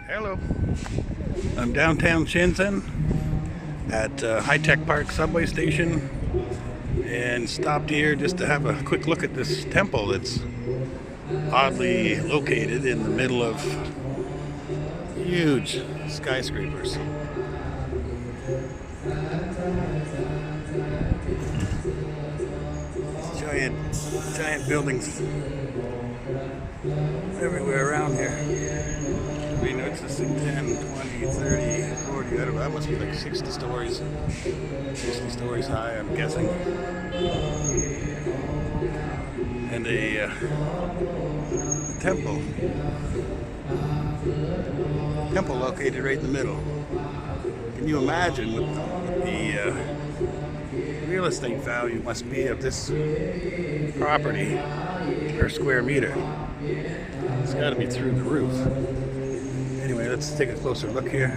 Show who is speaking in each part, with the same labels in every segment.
Speaker 1: Hello. I'm downtown Shenzhen at High-Tech Park subway station and stopped here just to have a quick look at this temple that's oddly located in the middle of huge skyscrapers. Giant buildings everywhere around here. You know, it's this thing 10, 20, 30, 40, I don't know, that must be like 60 stories high, I'm guessing. And a temple located right in the middle. Can you imagine what the real estate value must be of this property per square meter? It's got to be through the roof. Anyway, let's take a closer look here.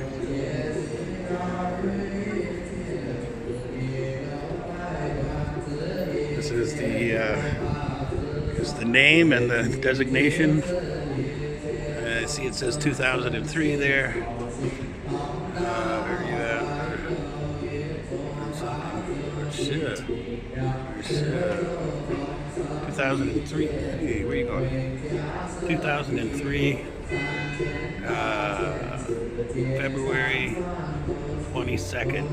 Speaker 1: This is the name and the designation. See, it says 2003 there. Where are you at? There's 2003. Hey, where are you going? 2003. February 22nd.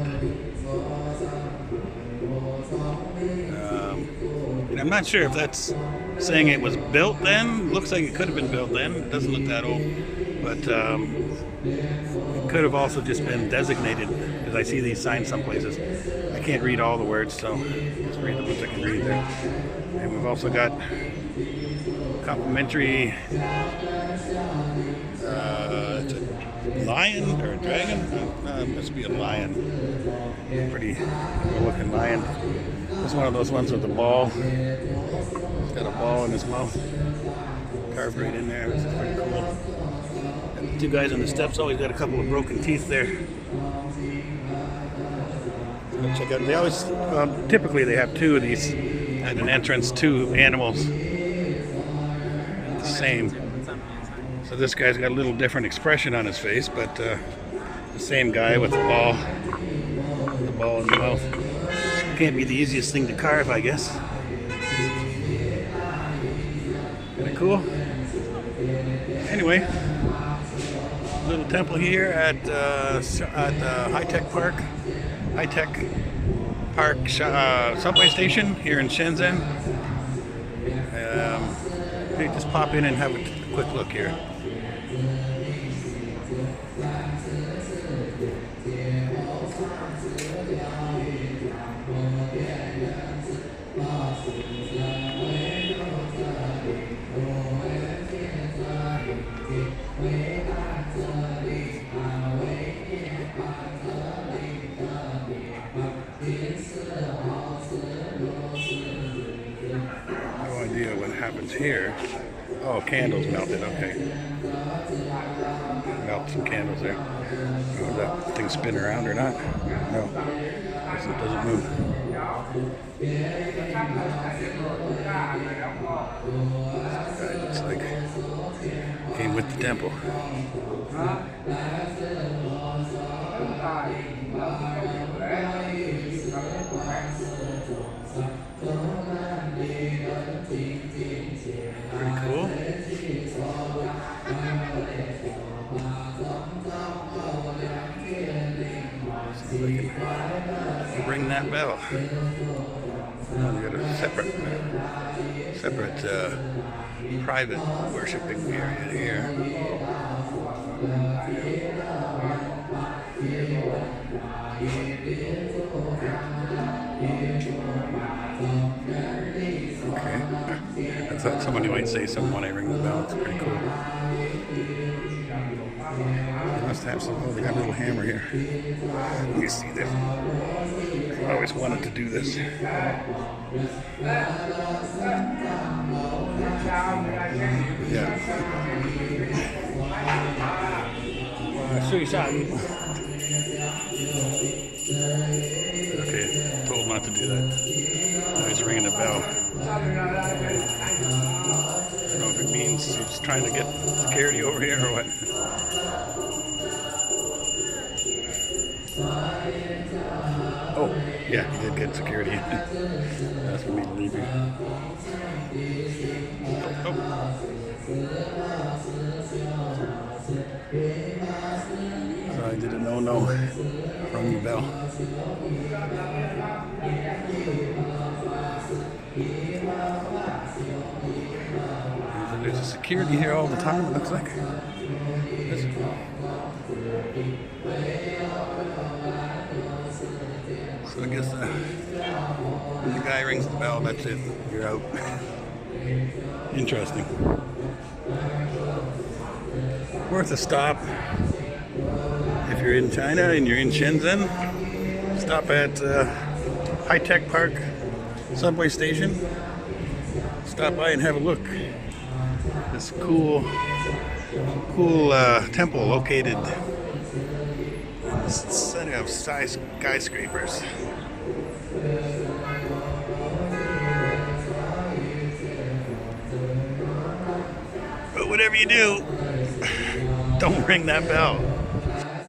Speaker 1: And I'm not sure if that's saying it was built then. Looks like it could have been built then. It doesn't look that old. But it could have also just been designated, because I see these signs some places. I can't read all the words, so just read the ones I can read there. And we've also got complimentary it's a lion or a dragon? It must be a lion. Pretty cool looking lion. It's one of those ones with a ball. He's got a ball in his mouth. Carved right in there, which is pretty cool. And the two guys on the steps always got a couple of broken teeth there. So check out. They always, typically they have two of these at an entrance, two animals. The same. So this guy's got a little different expression on his face, but the same guy with the ball in the mouth. Can't be the easiest thing to carve, I guess. Kind of cool. Anyway, little temple here at High-Tech Park subway station here in Shenzhen. Just pop in and have a quick look here. No idea what happens here. Oh, candles melted, okay. Melt some candles there. Oh, that thing spin around or not? No, it doesn't move. That looks like came with the temple. Pretty cool. See if we can ring that bell. Oh, we got a separate private worshiping area here. Okay. I thought somebody might say something when I ring the bell. It's pretty cool. They must have some. Oh, they got a little hammer here. Let me see this. I always wanted to do this. Yeah. Okay, told not to do that. Always ringing a bell. I don't know if it means He's trying to get security over here or what? Oh, yeah, he did get security. That's for me to leave here. Oh. So I did a no-no from the bell. There's a security here all the time, it looks like. So I guess when the guy rings the bell, that's it. You're out. Interesting. Worth a stop. If you're in China and you're in Shenzhen, stop at High Tech Park subway station. Stop by and have a look. This cool temple located in the center of skyscrapers. But whatever you do, don't ring that bell.